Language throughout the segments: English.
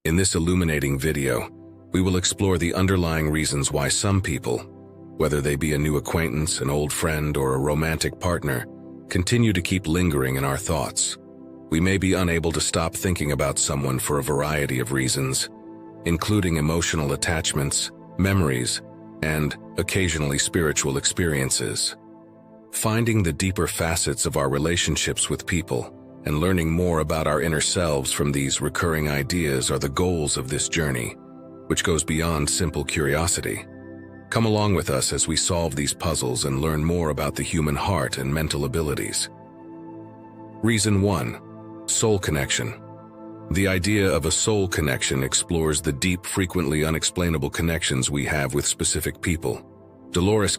In this illuminating video, we will explore the underlying reasons why some people, whether they be a new acquaintance, an old friend, or a romantic partner, continue to keep lingering in our thoughts. We may be unable to stop thinking about someone for a variety of reasons, including emotional attachments, memories, and occasionally spiritual experiences. Finding the deeper facets of our relationships with people and learning more about our inner selves from these recurring ideas are the goals of this journey, which goes beyond simple curiosity. Come along with us as we solve these puzzles and learn more about the human heart and mental abilities. Reason 1. Soul connection. The idea of a soul connection explores the deep, frequently unexplainable connections we have with specific people. Dolores,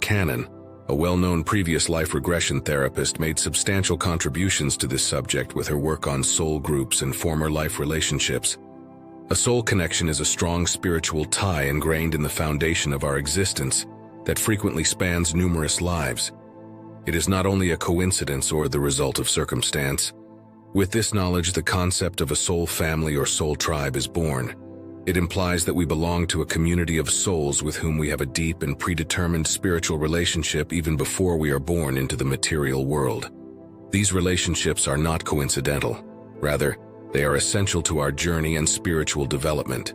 a well-known previous life regression therapist, made substantial contributions to this subject with her work on soul groups and former life relationships. A soul connection is a strong spiritual tie ingrained in the foundation of our existence that frequently spans numerous lives. It is not only a coincidence or the result of circumstance. With this knowledge, the concept of a soul family or soul tribe is born. It implies that we belong to a community of souls with whom we have a deep and predetermined spiritual relationship even before we are born into the material world. These relationships are not coincidental. Rather, they are essential to our journey and spiritual development.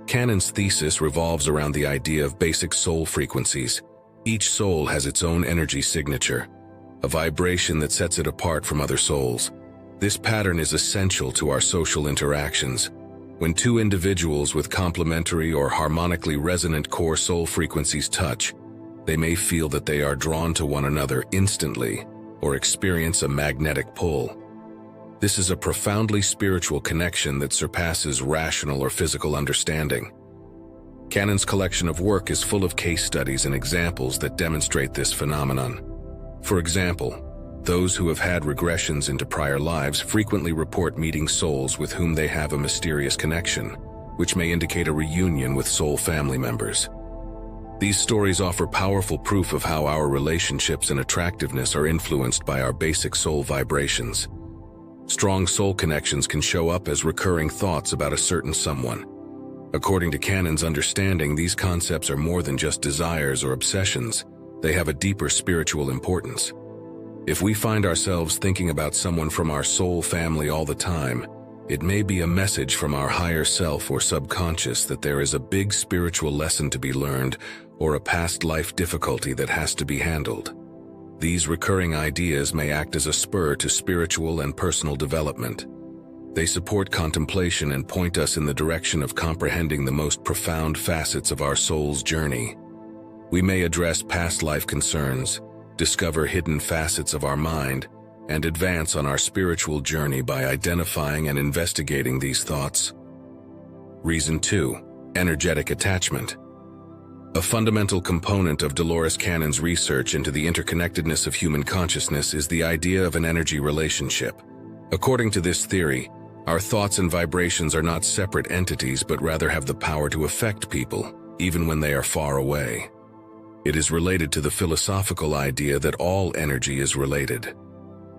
Cannon's thesis revolves around the idea of basic soul frequencies. Each soul has its own energy signature, a vibration that sets it apart from other souls. This pattern is essential to our social interactions. When two individuals with complementary or harmonically resonant core soul frequencies touch, they may feel that they are drawn to one another instantly or experience a magnetic pull. This is a profoundly spiritual connection that surpasses rational or physical understanding. Cannon's collection of work is full of case studies and examples that demonstrate this phenomenon. For example, those who have had regressions into prior lives frequently report meeting souls with whom they have a mysterious connection, which may indicate a reunion with soul family members. These stories offer powerful proof of how our relationships and attractiveness are influenced by our basic soul vibrations. Strong soul connections can show up as recurring thoughts about a certain someone. According to Cannon's understanding, these concepts are more than just desires or obsessions. They have a deeper spiritual importance. If we find ourselves thinking about someone from our soul family all the time, it may be a message from our higher self or subconscious that there is a big spiritual lesson to be learned or a past life difficulty that has to be handled. These recurring ideas may act as a spur to spiritual and personal development. They support contemplation and point us in the direction of comprehending the most profound facets of our soul's journey. We may address past life concerns, discover hidden facets of our mind, and advance on our spiritual journey by identifying and investigating these thoughts. Reason 2. Energetic attachment. A fundamental component of Dolores Cannon's research into the interconnectedness of human consciousness is the idea of an energy relationship. According to this theory, our thoughts and vibrations are not separate entities but rather have the power to affect people, even when they are far away. It is related to the philosophical idea that all energy is related.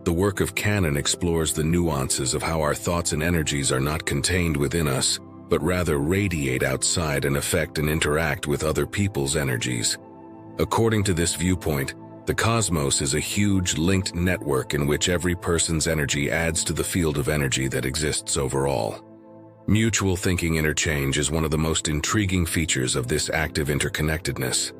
The work of Cannon explores the nuances of how our thoughts and energies are not contained within us, but rather radiate outside and affect and interact with other people's energies. According to this viewpoint, the cosmos is a huge linked network in which every person's energy adds to the field of energy that exists overall. Mutual thinking interchange is one of the most intriguing features of this active interconnectedness.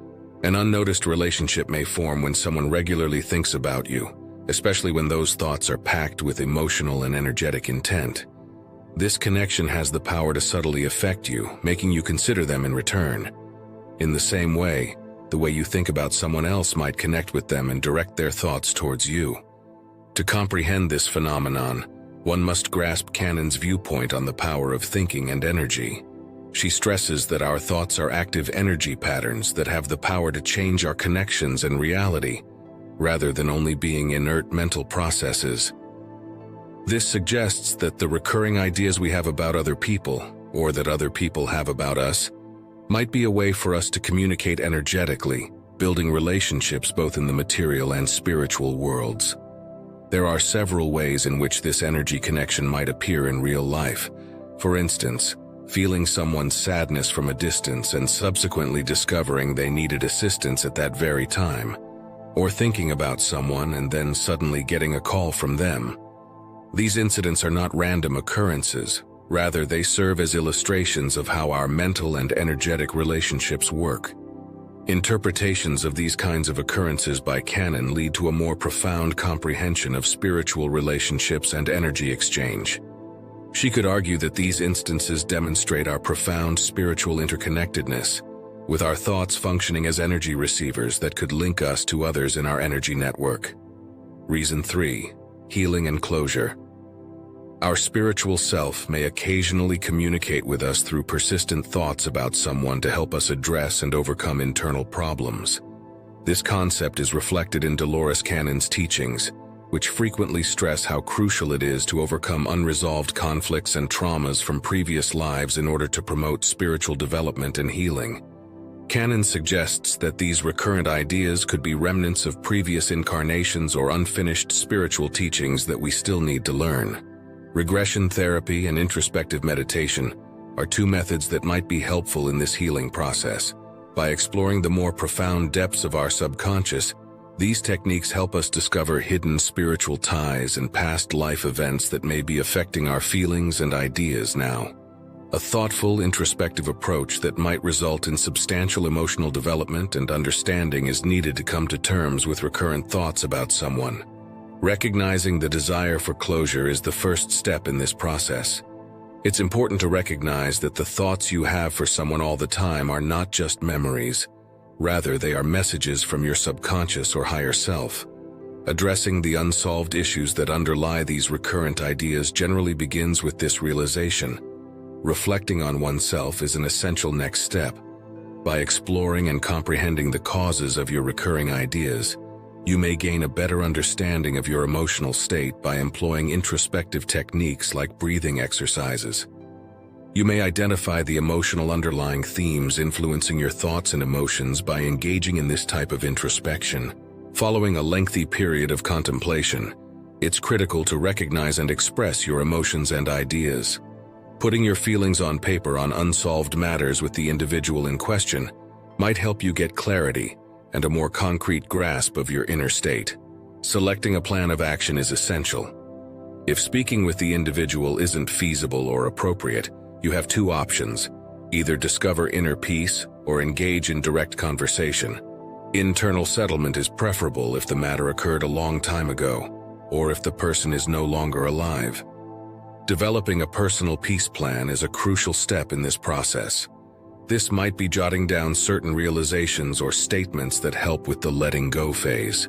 An unnoticed relationship may form when someone regularly thinks about you, especially when those thoughts are packed with emotional and energetic intent. This connection has the power to subtly affect you, making you consider them in return. In the same way you think about someone else might connect with them and direct their thoughts towards you. To comprehend this phenomenon, one must grasp Cannon's viewpoint on the power of thinking and energy. She stresses that our thoughts are active energy patterns that have the power to change our connections and reality, rather than only being inert mental processes. This suggests that the recurring ideas we have about other people, or that other people have about us, might be a way for us to communicate energetically, building relationships both in the material and spiritual worlds. There are several ways in which this energy connection might appear in real life. For instance, feeling someone's sadness from a distance and subsequently discovering they needed assistance at that very time, or thinking about someone and then suddenly getting a call from them. These incidents are not random occurrences. Rather, they serve as illustrations of how our mental and energetic relationships work. Interpretations of these kinds of occurrences by canon lead to a more profound comprehension of spiritual relationships and energy exchange. She could argue that these instances demonstrate our profound spiritual interconnectedness, with our thoughts functioning as energy receivers that could link us to others in our energy network. Reason 3. Healing and closure. Our spiritual self may occasionally communicate with us through persistent thoughts about someone to help us address and overcome internal problems. This concept is reflected in Dolores Cannon's teachings, which frequently stress how crucial it is to overcome unresolved conflicts and traumas from previous lives in order to promote spiritual development and healing. Cannon suggests that these recurrent ideas could be remnants of previous incarnations or unfinished spiritual teachings that we still need to learn. Regression therapy and introspective meditation are two methods that might be helpful in this healing process. By exploring the more profound depths of our subconscious, these techniques help us discover hidden spiritual ties and past life events that may be affecting our feelings and ideas now. A thoughtful, introspective approach that might result in substantial emotional development and understanding is needed to come to terms with recurrent thoughts about someone. Recognizing the desire for closure is the first step in this process. It's important to recognize that the thoughts you have for someone all the time are not just memories. Rather, they are messages from your subconscious or higher self. Addressing the unsolved issues that underlie these recurrent ideas generally begins with this realization. Reflecting on oneself is an essential next step. By exploring and comprehending the causes of your recurring ideas, you may gain a better understanding of your emotional state by employing introspective techniques like breathing exercises. You may identify the emotional underlying themes influencing your thoughts and emotions by engaging in this type of introspection. Following a lengthy period of contemplation, it's critical to recognize and express your emotions and ideas. Putting your feelings on paper on unsolved matters with the individual in question might help you get clarity and a more concrete grasp of your inner state. Selecting a plan of action is essential. If speaking with the individual isn't feasible or appropriate, you have two options: either discover inner peace or engage in direct conversation. Internal settlement is preferable if the matter occurred a long time ago, or if the person is no longer alive. Developing a personal peace plan is a crucial step in this process. This might be jotting down certain realizations or statements that help with the letting go phase.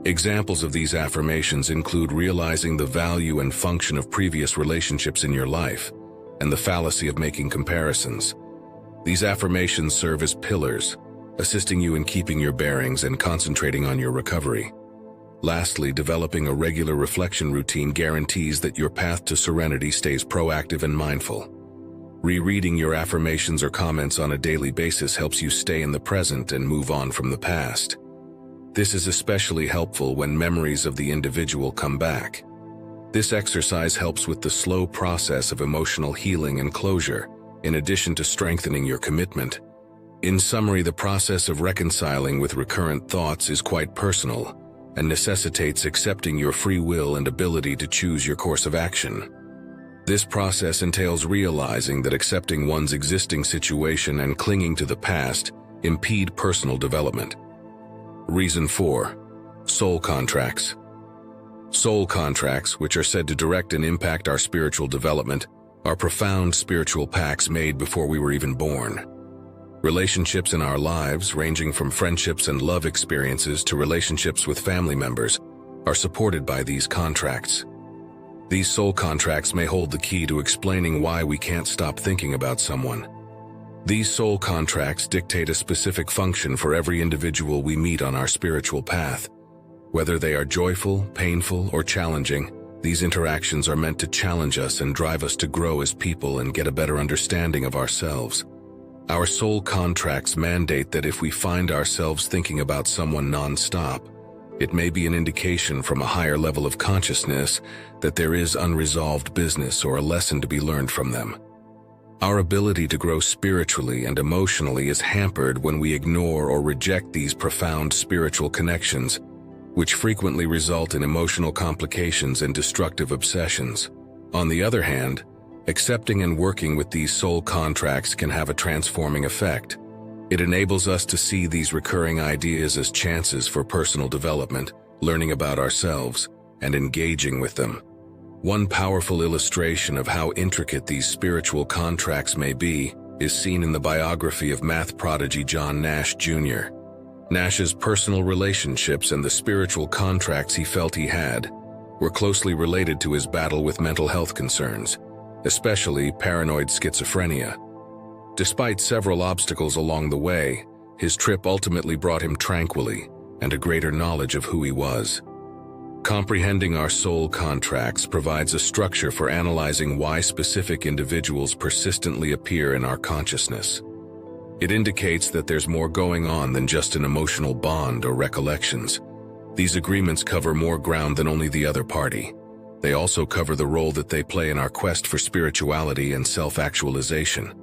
Examples of these affirmations include realizing the value and function of previous relationships in your life, and the fallacy of making comparisons. These affirmations serve as pillars, assisting you in keeping your bearings and concentrating on your recovery. Lastly, developing a regular reflection routine guarantees that your path to serenity stays proactive and mindful. Rereading your affirmations or comments on a daily basis helps you stay in the present and move on from the past. This is especially helpful when memories of the individual come back. This exercise helps with the slow process of emotional healing and closure, in addition to strengthening your commitment. In summary, the process of reconciling with recurrent thoughts is quite personal and necessitates accepting your free will and ability to choose your course of action. This process entails realizing that accepting one's existing situation and clinging to the past impede personal development. Reason 4. Soul contracts. Soul contracts, which are said to direct and impact our spiritual development, are profound spiritual pacts made before we were even born. Relationships in our lives, ranging from friendships and love experiences to relationships with family members, are supported by these contracts. These soul contracts may hold the key to explaining why we can't stop thinking about someone. These soul contracts dictate a specific function for every individual we meet on our spiritual path. Whether they are joyful, painful, or challenging, these interactions are meant to challenge us and drive us to grow as people and get a better understanding of ourselves. Our soul contracts mandate that if we find ourselves thinking about someone non-stop, it may be an indication from a higher level of consciousness that there is unresolved business or a lesson to be learned from them. Our ability to grow spiritually and emotionally is hampered when we ignore or reject these profound spiritual connections, which frequently result in emotional complications and destructive obsessions. On the other hand, accepting and working with these soul contracts can have a transforming effect. It enables us to see these recurring ideas as chances for personal development, learning about ourselves, and engaging with them. One powerful illustration of how intricate these spiritual contracts may be is seen in the biography of math prodigy John Nash Jr. Nash's personal relationships and the spiritual contracts he felt he had were closely related to his battle with mental health concerns, especially paranoid schizophrenia. Despite several obstacles along the way, his trip ultimately brought him tranquility and a greater knowledge of who he was. Comprehending our soul contracts provides a structure for analyzing why specific individuals persistently appear in our consciousness. It indicates that there's more going on than just an emotional bond or recollections. These agreements cover more ground than only the other party. They also cover the role that they play in our quest for spirituality and self-actualization.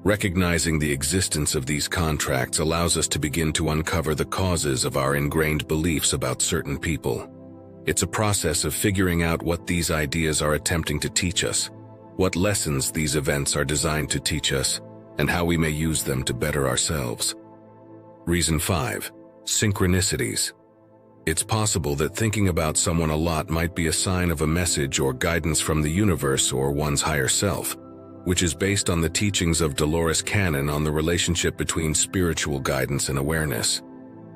Recognizing the existence of these contracts allows us to begin to uncover the causes of our ingrained beliefs about certain people. It's a process of figuring out what these ideas are attempting to teach us, what lessons these events are designed to teach us, and how we may use them to better ourselves. Reason 5. Synchronicities. It's possible that thinking about someone a lot might be a sign of a message or guidance from the universe or one's higher self, which is based on the teachings of Dolores canon on the relationship between spiritual guidance and awareness.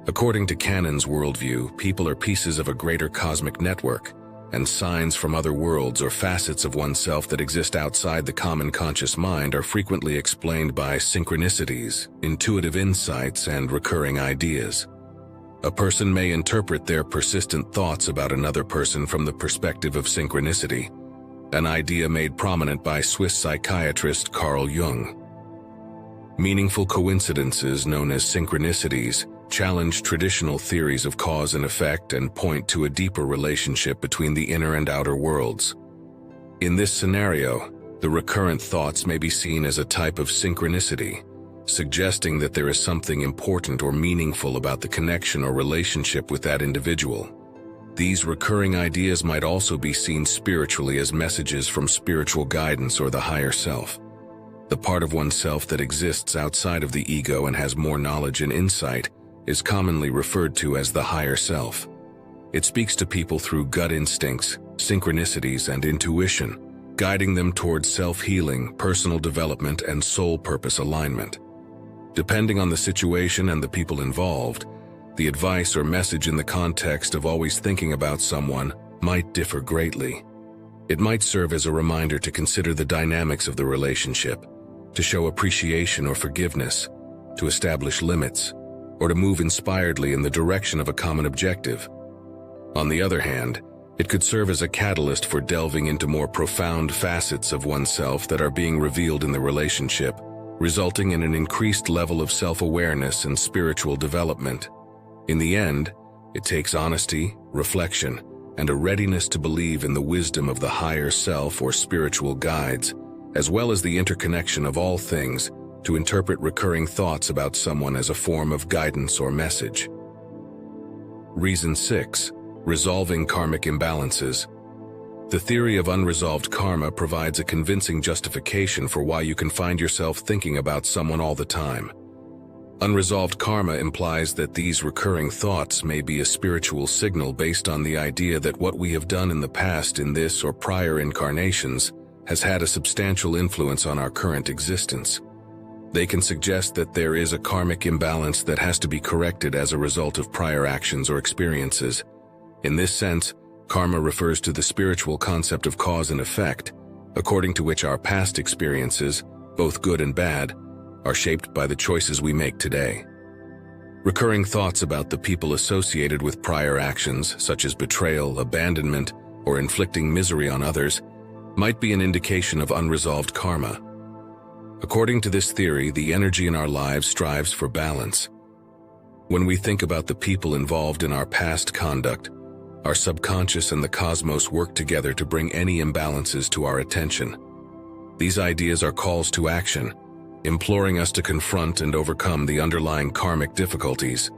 According to Canon's worldview, people are pieces of a greater cosmic network, and signs from other worlds or facets of oneself that exist outside the common conscious mind are frequently explained by synchronicities, intuitive insights, and recurring ideas. A person may interpret their persistent thoughts about another person from the perspective of synchronicity, an idea made prominent by Swiss psychiatrist Carl Jung. Meaningful coincidences, known as synchronicities, challenge traditional theories of cause and effect and point to a deeper relationship between the inner and outer worlds. In this scenario, the recurrent thoughts may be seen as a type of synchronicity, suggesting that there is something important or meaningful about the connection or relationship with that individual. These recurring ideas might also be seen spiritually as messages from spiritual guidance or the higher self, the part of oneself that exists outside of the ego and has more knowledge and insight is commonly referred to as the higher self. It speaks to people through gut instincts, synchronicities, and intuition, guiding them towards self-healing, personal development, and soul purpose alignment. Depending on the situation and the people involved, the advice or message in the context of always thinking about someone might differ greatly. It might serve as a reminder to consider the dynamics of the relationship, to show appreciation or forgiveness, to establish limits, or to move inspiredly in the direction of a common objective. On the other hand, it could serve as a catalyst for delving into more profound facets of oneself that are being revealed in the relationship, resulting in an increased level of self-awareness and spiritual development. In the end, it takes honesty, reflection, and a readiness to believe in the wisdom of the higher self or spiritual guides, as well as the interconnection of all things, to interpret recurring thoughts about someone as a form of guidance or message. Reason 6. Resolving karmic imbalances. The theory of unresolved karma provides a convincing justification for why you can find yourself thinking about someone all the time. Unresolved karma implies that these recurring thoughts may be a spiritual signal based on the idea that what we have done in the past in this or prior incarnations has had a substantial influence on our current existence. They can suggest that there is a karmic imbalance that has to be corrected as a result of prior actions or experiences. In this sense, karma refers to the spiritual concept of cause and effect, according to which our past experiences, both good and bad, are shaped by the choices we make today. Recurring thoughts about the people associated with prior actions, such as betrayal, abandonment, or inflicting misery on others, might be an indication of unresolved karma. According to this theory, the energy in our lives strives for balance. When we think about the people involved in our past conduct, our subconscious and the cosmos work together to bring any imbalances to our attention. These ideas are calls to action, imploring us to confront and overcome the underlying karmic difficulties,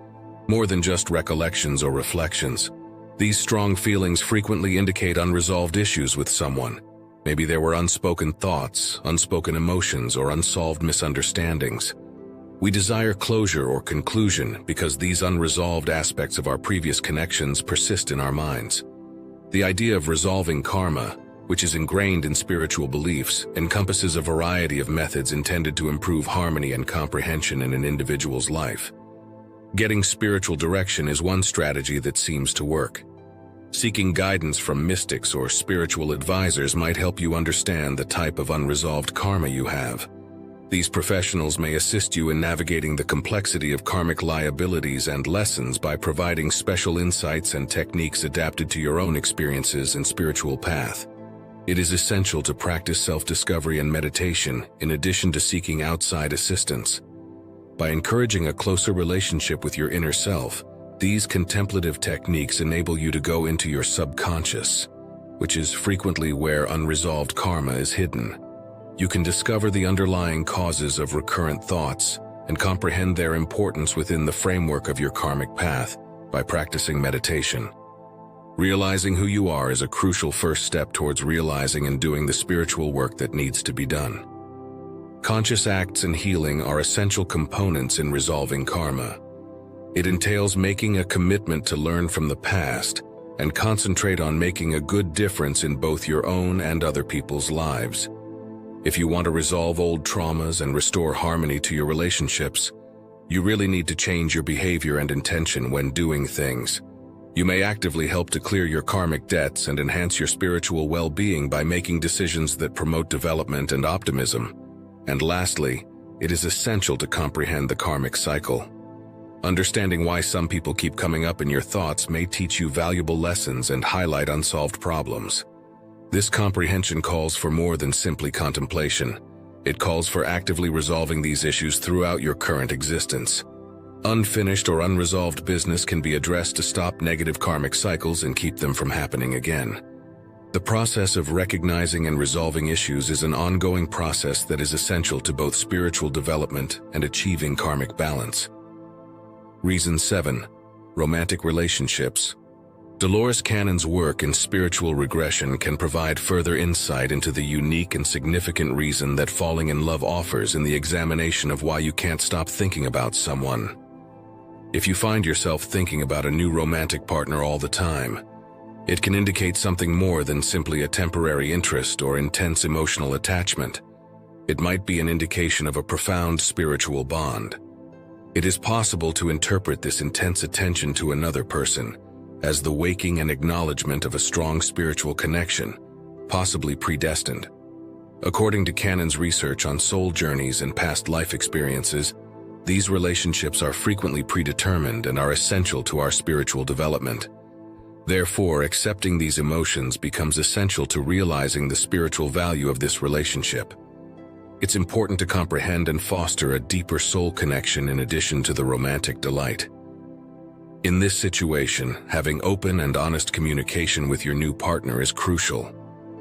more than just recollections or reflections. These strong feelings frequently indicate unresolved issues with someone. Maybe there were unspoken thoughts, unspoken emotions, or unsolved misunderstandings. We desire closure or conclusion because these unresolved aspects of our previous connections persist in our minds. The idea of resolving karma, which is ingrained in spiritual beliefs, encompasses a variety of methods intended to improve harmony and comprehension in an individual's life. Getting spiritual direction is one strategy that seems to work. Seeking guidance from mystics or spiritual advisors might help you understand the type of unresolved karma you have. These professionals may assist you in navigating the complexity of karmic liabilities and lessons by providing special insights and techniques adapted to your own experiences and spiritual path. It is essential to practice self-discovery and meditation in addition to seeking outside assistance. By encouraging a closer relationship with your inner self, these contemplative techniques enable you to go into your subconscious, which is frequently where unresolved karma is hidden. You can discover the underlying causes of recurrent thoughts and comprehend their importance within the framework of your karmic path by practicing meditation. Realizing who you are is a crucial first step towards realizing and doing the spiritual work that needs to be done. Conscious acts and healing are essential components in resolving karma. It entails making a commitment to learn from the past and concentrate on making a good difference in both your own and other people's lives. If you want to resolve old traumas and restore harmony to your relationships, you really need to change your behavior and intention when doing things. You may actively help to clear your karmic debts and enhance your spiritual well-being by making decisions that promote development and optimism. And lastly, it is essential to comprehend the karmic cycle. Understanding why some people keep coming up in your thoughts may teach you valuable lessons and highlight unsolved problems. This comprehension calls for more than simply contemplation. It calls for actively resolving these issues throughout your current existence. Unfinished or unresolved business can be addressed to stop negative karmic cycles and keep them from happening again. The process of recognizing and resolving issues is an ongoing process that is essential to both spiritual development and achieving karmic balance. Reason 7. Romantic relationships. Dolores Cannon's work in spiritual regression can provide further insight into the unique and significant reason that falling in love offers in the examination of why you can't stop thinking about someone. If you find yourself thinking about a new romantic partner all the time, it can indicate something more than simply a temporary interest or intense emotional attachment. It might be an indication of a profound spiritual bond. It is possible to interpret this intense attention to another person as the waking and acknowledgement of a strong spiritual connection, possibly predestined. According to Cannon's research on soul journeys and past life experiences, these relationships are frequently predetermined and are essential to our spiritual development. Therefore, accepting these emotions becomes essential to realizing the spiritual value of this relationship. It's important to comprehend and foster a deeper soul connection in addition to the romantic delight. In this situation, having open and honest communication with your new partner is crucial.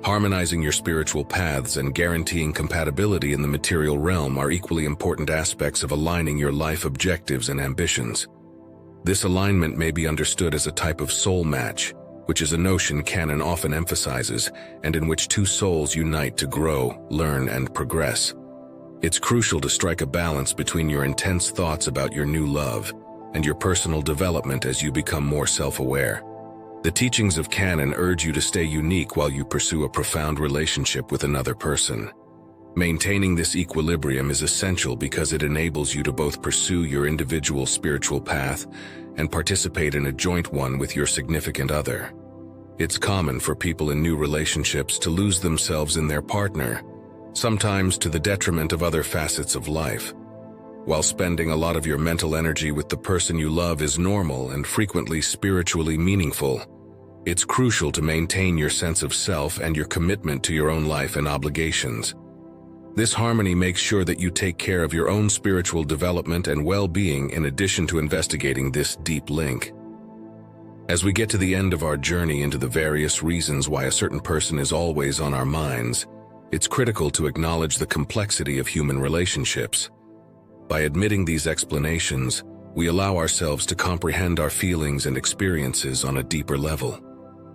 Harmonizing your spiritual paths and guaranteeing compatibility in the material realm are equally important aspects of aligning your life objectives and ambitions. This alignment may be understood as a type of soul match, which is a notion Cannon often emphasizes, and in which two souls unite to grow, learn, and progress. It's crucial to strike a balance between your intense thoughts about your new love and your personal development as you become more self-aware. The teachings of Cannon urge you to stay unique while you pursue a profound relationship with another person. Maintaining this equilibrium is essential because it enables you to both pursue your individual spiritual path and participate in a joint one with your significant other. It's common for people in new relationships to lose themselves in their partner, sometimes to the detriment of other facets of life. While spending a lot of your mental energy with the person you love is normal and frequently spiritually meaningful, it's crucial to maintain your sense of self and your commitment to your own life and obligations. This harmony makes sure that you take care of your own spiritual development and well-being in addition to investigating this deep link. As we get to the end of our journey into the various reasons why a certain person is always on our minds, it's critical to acknowledge the complexity of human relationships. By admitting these explanations, we allow ourselves to comprehend our feelings and experiences on a deeper level.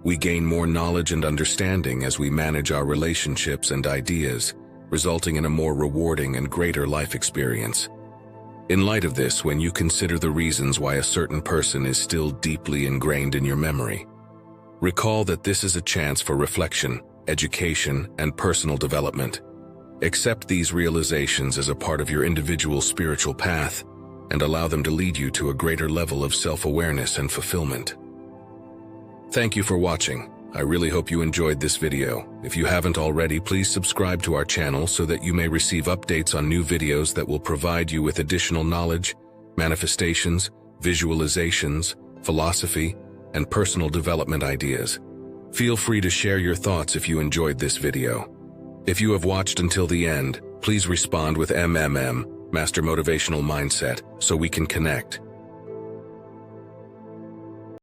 We gain more knowledge and understanding as we manage our relationships and ideas, resulting in a more rewarding and greater life experience. In light of this, when you consider the reasons why a certain person is still deeply ingrained in your memory, recall that this is a chance for reflection, education, and personal development. Accept these realizations as a part of your individual spiritual path and allow them to lead you to a greater level of self-awareness and fulfillment. Thank you for watching. I really hope you enjoyed this video. If you haven't already, please subscribe to our channel so that you may receive updates on new videos that will provide you with additional knowledge, manifestations, visualizations, philosophy, and personal development ideas. Feel free to share your thoughts if you enjoyed this video. If you have watched until the end, please respond with Master Motivational Mindset so we can connect.